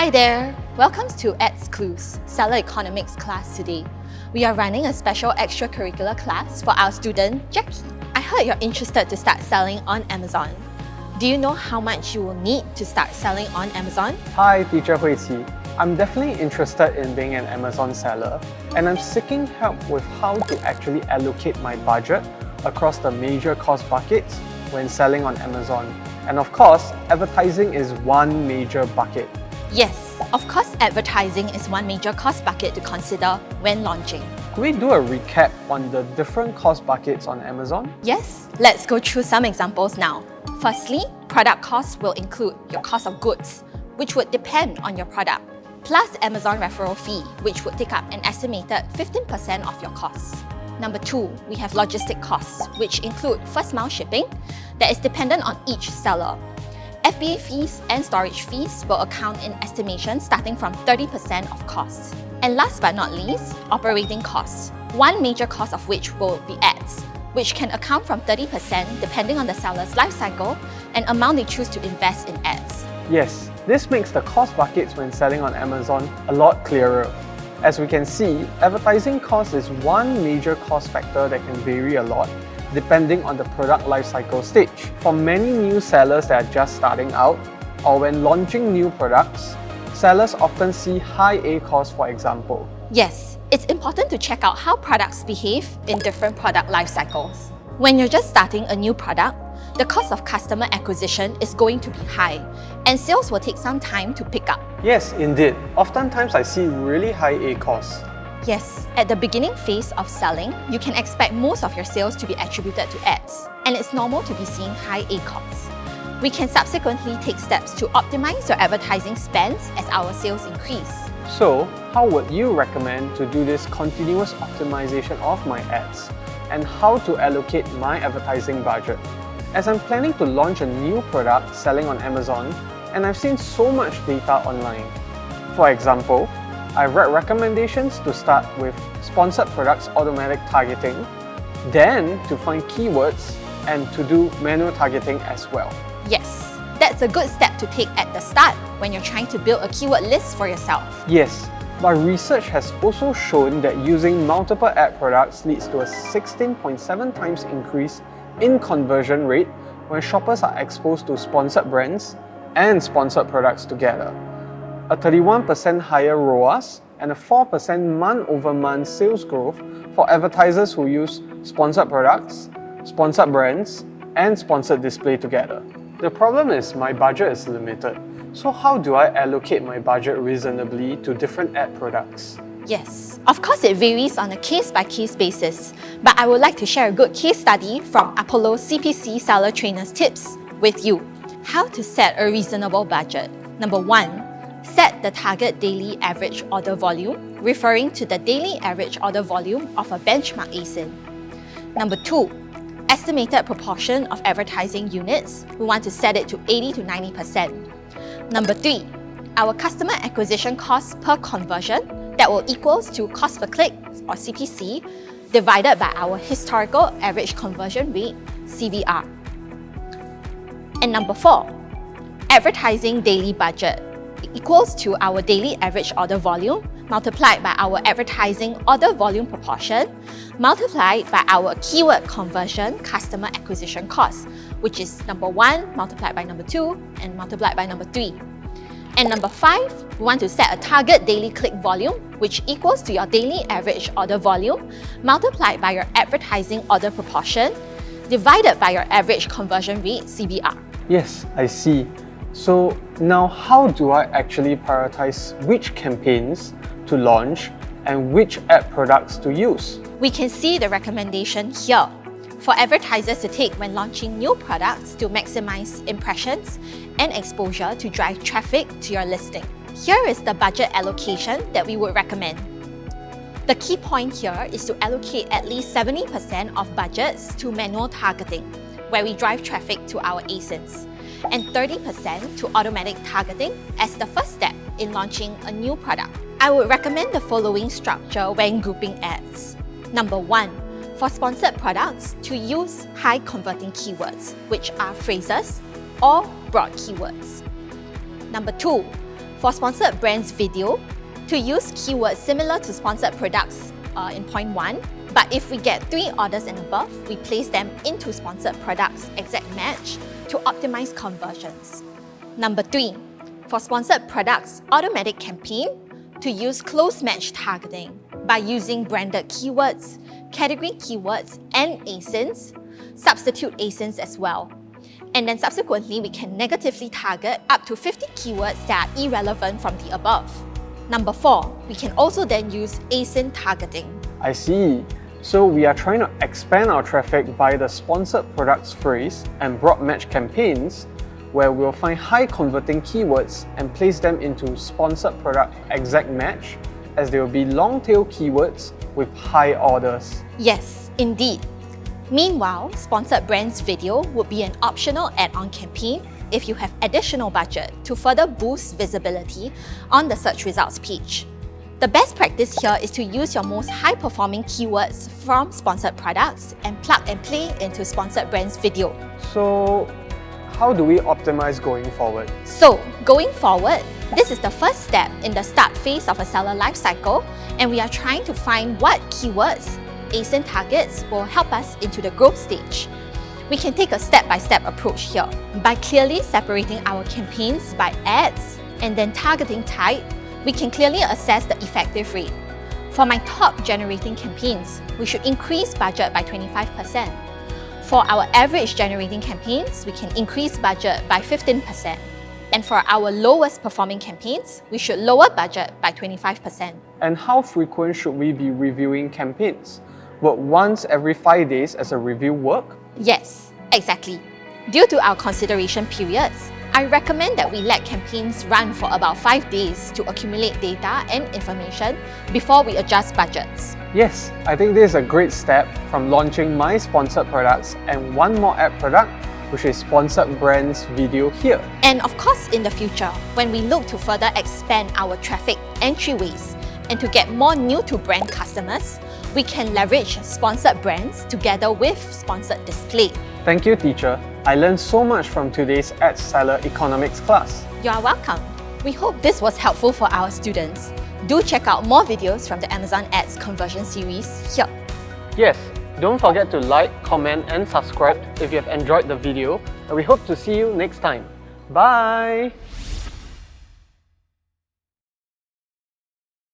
Hi there! Welcome to Ads Clues, Seller Economics class today. We are running a special extracurricular class for our student, Jackie. I heard you're interested to start selling on Amazon. Do you know how much you will need to start selling on Amazon? Hi, Teacher Hui Qi. I'm definitely interested in being an Amazon seller, and I'm seeking help with how to actually allocate my budget across the major cost buckets when selling on Amazon. And of course, advertising is one major bucket. Yes, of course advertising is one major cost bucket to consider when launching. Could we do a recap on the different cost buckets on Amazon? Yes, let's go through some examples now. Firstly, product costs will include your cost of goods, which would depend on your product, plus Amazon referral fee, which would take up an estimated 15% of your costs. Number 2, we have logistic costs, which include first mile shipping that is dependent on each seller. FBA fees and storage fees will account in estimation starting from 30% of costs. And last but not least, operating costs, one major cost of which will be ads, which can account from 30% depending on the seller's life cycle and amount they choose to invest in ads. Yes, this makes the cost buckets when selling on Amazon a lot clearer. As we can see, advertising cost is one major cost factor that can vary a lot depending on the product lifecycle stage. For many new sellers that are just starting out, or when launching new products, sellers often see high A costs, for example. Yes, it's important to check out how products behave in different product life cycles. When you're just starting a new product, the cost of customer acquisition is going to be high, and sales will take some time to pick up. Yes, indeed. Oftentimes I see really high A costs. Yes, at the beginning phase of selling, you can expect most of your sales to be attributed to ads, and it's normal to be seeing high A costs. We can subsequently take steps to optimize your advertising spends as our sales increase. So, how would you recommend to do this continuous optimization of my ads, and how to allocate my advertising budget? As I'm planning to launch a new product selling on Amazon, and I've seen so much data online. For example, I've read recommendations to start with sponsored products automatic targeting, then to find keywords and to do manual targeting as well. Yes, that's a good step to take at the start when you're trying to build a keyword list for yourself. Yes, but research has also shown that using multiple ad products leads to a 16.7 times increase in conversion rate when shoppers are exposed to sponsored brands and sponsored products together. A 31% higher ROAS and a 4% month-over-month sales growth for advertisers who use sponsored products, sponsored brands, and sponsored display together. The problem is my budget is limited. So how do I allocate my budget reasonably to different ad products? Yes, of course it varies on a case-by-case basis, but I would like to share a good case study from Apollo CPC Seller Trainers Tips with you. How to set a reasonable budget. Number 1, set the target daily average order volume, referring to the daily average order volume of a benchmark ASIN. Number 2, estimated proportion of advertising units. We want to set it to 80 to 90%. Number 3, our customer acquisition cost per conversion that will equals to cost per click or CPC divided by our historical average conversion rate CVR. And number 4, advertising daily budget equals to our daily average order volume multiplied by our advertising order volume proportion multiplied by our keyword conversion customer acquisition cost, which is number 1 multiplied by number 2 and multiplied by number 3. And number 5, we want to set a target daily click volume, which equals to your daily average order volume multiplied by your advertising order proportion divided by your average conversion rate CVR. Yes, I see. So now how do I actually prioritize which campaigns to launch and which ad products to use? We can see the recommendation here for advertisers to take when launching new products to maximize impressions and exposure to drive traffic to your listing. Here is the budget allocation that we would recommend. The key point here is to allocate at least 70% of budgets to manual targeting, where we drive traffic to our ASINs, and 30% to automatic targeting as the first step in launching a new product. I would recommend the following structure when grouping ads. Number 1, for sponsored products, to use high converting keywords, which are phrases or broad keywords. Number 2, For sponsored brands video, to use keywords similar to sponsored products in point 1, but if we get 3 orders and above, we place them into sponsored products exact match to optimize conversions. Number 3, for sponsored products automatic campaign, to use close match targeting by using branded keywords, category keywords and ASINs, substitute ASINs as well. And then subsequently, we can negatively target up to 50 keywords that are irrelevant from the above. Number 4, we can also then use ASIN targeting. I see. So we are trying to expand our traffic via the sponsored products phrase and broad match campaigns, where we'll find high converting keywords and place them into sponsored product exact match, as they will be long tail keywords with high orders. Yes, indeed. Meanwhile, sponsored brands video would be an optional add-on campaign if you have additional budget to further boost visibility on the search results page. The best practice here is to use your most high-performing keywords from sponsored products and plug and play into sponsored brands video. So, how do we optimize going forward? So, going forward, this is the first step in the start phase of a seller lifecycle, and we are trying to find what keywords, ASIN targets will help us into the growth stage. We can take a step-by-step approach here by clearly separating our campaigns by ads and then targeting type. We can clearly assess the effective rate. For my top generating campaigns, we should increase budget by 25%. For our average generating campaigns, we can increase budget by 15%. And for our lowest performing campaigns, we should lower budget by 25%. And how frequent should we be reviewing campaigns? Would once every 5 days as a review work? Yes, exactly. Due to our consideration periods, I recommend that we let campaigns run for about 5 days to accumulate data and information before we adjust budgets. Yes, I think this is a great step from launching my sponsored products and one more ad product, which is sponsored brands video here. And of course, in the future, when we look to further expand our traffic entryways and to get more new-to-brand customers, we can leverage sponsored brands together with sponsored display. Thank you, teacher. I learned so much from today's Ad Seller Economics class. You are welcome. We hope this was helpful for our students. Do check out more videos from the Amazon Ads conversion series here. Yes, don't forget to like, comment and subscribe if you have enjoyed the video, and we hope to see you next time. Bye!